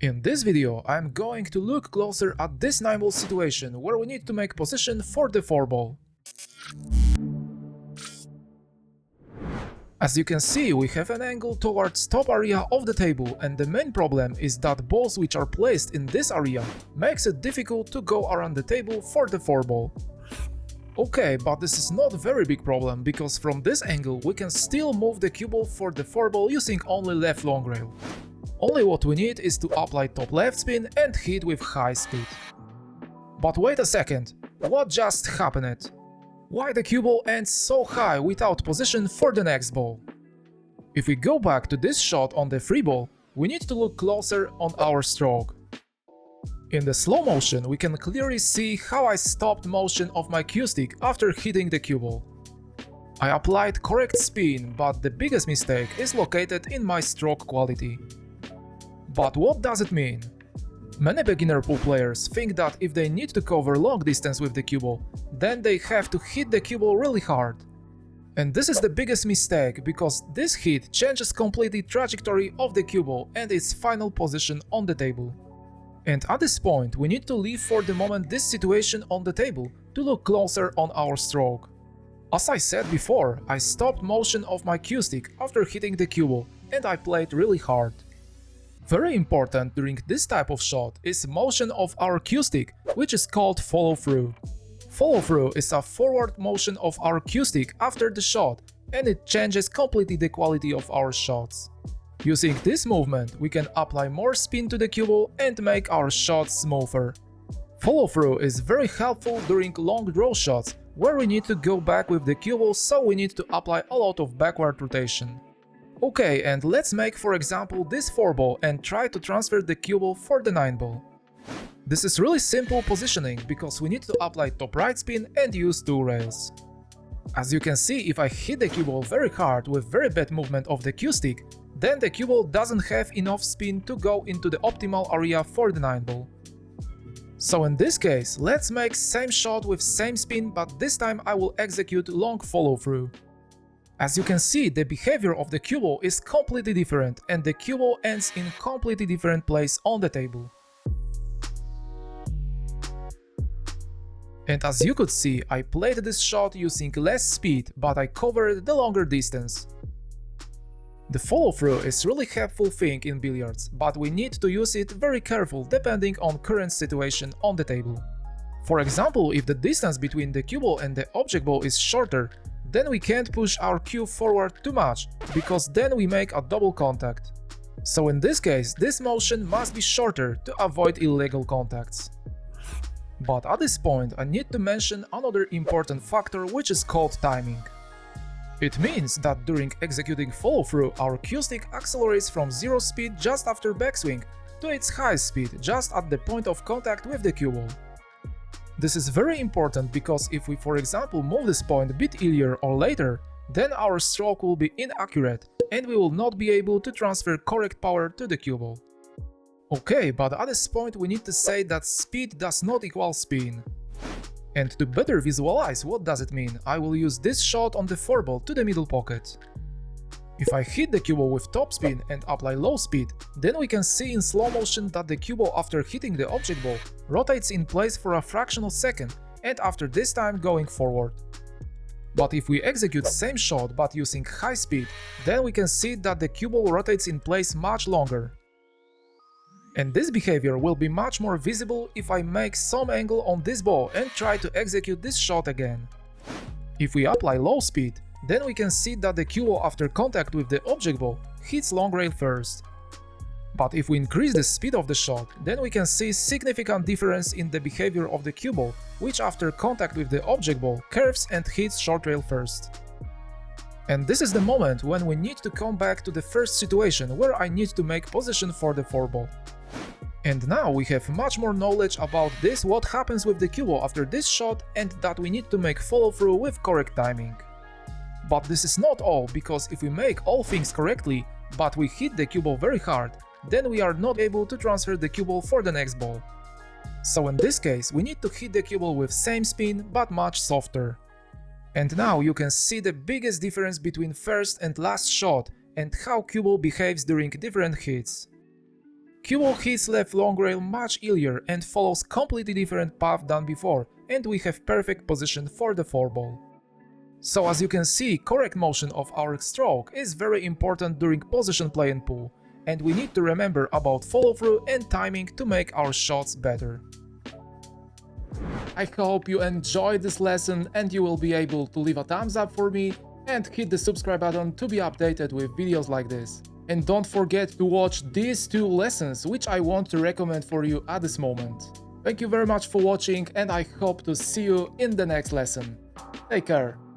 In this video, I'm going to look closer at this 9-ball situation where we need to make position for the 4-ball. As you can see, we have an angle towards top area of the table, and the main problem is that balls which are placed in this area makes it difficult to go around the table for the 4-ball. Okay, but this is not a very big problem, because from this angle we can still move the cue ball for the 4-ball using only left long rail. Only what we need is to apply top left spin and hit with high speed. But wait a second, what just happened? Why the cue ball ends so high without position for the next ball? If we go back to this shot on the free ball, we need to look closer on our stroke. In the slow motion, we can clearly see how I stopped motion of my cue stick after hitting the cue ball. I applied correct spin, but the biggest mistake is located in my stroke quality. But what does it mean? Many beginner pool players think that if they need to cover long distance with the cue ball, then they have to hit the cue ball really hard. And this is the biggest mistake, because this hit changes completely trajectory of the cue ball and its final position on the table. And at this point, we need to leave for the moment this situation on the table to look closer on our stroke. As I said before, I stopped motion of my cue stick after hitting the cue ball, and I played really hard. Very important during this type of shot is motion of our cue stick, which is called follow-through. Follow-through is a forward motion of our cue stick after the shot, and it changes completely the quality of our shots. Using this movement, we can apply more spin to the cue ball and make our shots smoother. Follow-through is very helpful during long draw shots, where we need to go back with the cue ball, so we need to apply a lot of backward rotation. Okay, and let's make for example this 4-ball and try to transfer the cue ball for the 9-ball. This is really simple positioning, because we need to apply top right spin and use 2 rails. As you can see, if I hit the cue ball very hard with very bad movement of the cue stick, then the cue ball doesn't have enough spin to go into the optimal area for the 9-ball. So in this case, let's make same shot with same spin, but this time I will execute long follow-through. As you can see, the behavior of the cue ball is completely different, and the cue ball ends in completely different place on the table. And as you could see, I played this shot using less speed, but I covered the longer distance. The follow-through is really helpful thing in billiards, but we need to use it very careful depending on current situation on the table. For example, if the distance between the cue ball and the object ball is shorter, then we can't push our cue forward too much, because then we make a double contact. So in this case, this motion must be shorter to avoid illegal contacts. But at this point, I need to mention another important factor, which is called timing. It means that during executing follow-through, our cue stick accelerates from 0 speed just after backswing to its highest speed just at the point of contact with the cue ball. This is very important, because if we, for example, move this point a bit earlier or later, then our stroke will be inaccurate and we will not be able to transfer correct power to the cue ball. Okay, but at this point we need to say that speed does not equal spin. And to better visualize what does it mean, I will use this shot on the 4-ball to the middle pocket. If I hit the cue ball with top spin and apply low speed, then we can see in slow motion that the cue ball after hitting the object ball rotates in place for a fraction of a second, and after this time going forward. But if we execute same shot but using high speed, then we can see that the cue ball rotates in place much longer. And this behavior will be much more visible if I make some angle on this ball and try to execute this shot again. If we apply low speed, then we can see that the cue ball after contact with the object ball hits long rail first. But if we increase the speed of the shot, then we can see significant difference in the behavior of the cue ball, which after contact with the object ball curves and hits short rail first. And this is the moment when we need to come back to the first situation, where I need to make position for the 4-ball. And now we have much more knowledge about this, what happens with the cue ball after this shot, and that we need to make follow-through with correct timing. But this is not all, because if we make all things correctly, but we hit the cue ball very hard, then we are not able to transfer the cue ball for the next ball. So in this case, we need to hit the cue ball with same spin, but much softer. And now you can see the biggest difference between first and last shot, and how cue ball behaves during different hits. Cue ball hits left long rail much earlier and follows completely different path than before, and we have perfect position for the 4-ball. So as you can see, correct motion of our stroke is very important during position play and pool, and we need to remember about follow-through and timing to make our shots better. I hope you enjoyed this lesson and you will be able to leave a thumbs up for me and hit the subscribe button to be updated with videos like this. And don't forget to watch these 2 lessons which I want to recommend for you at this moment. Thank you very much for watching and I hope to see you in the next lesson. Take care!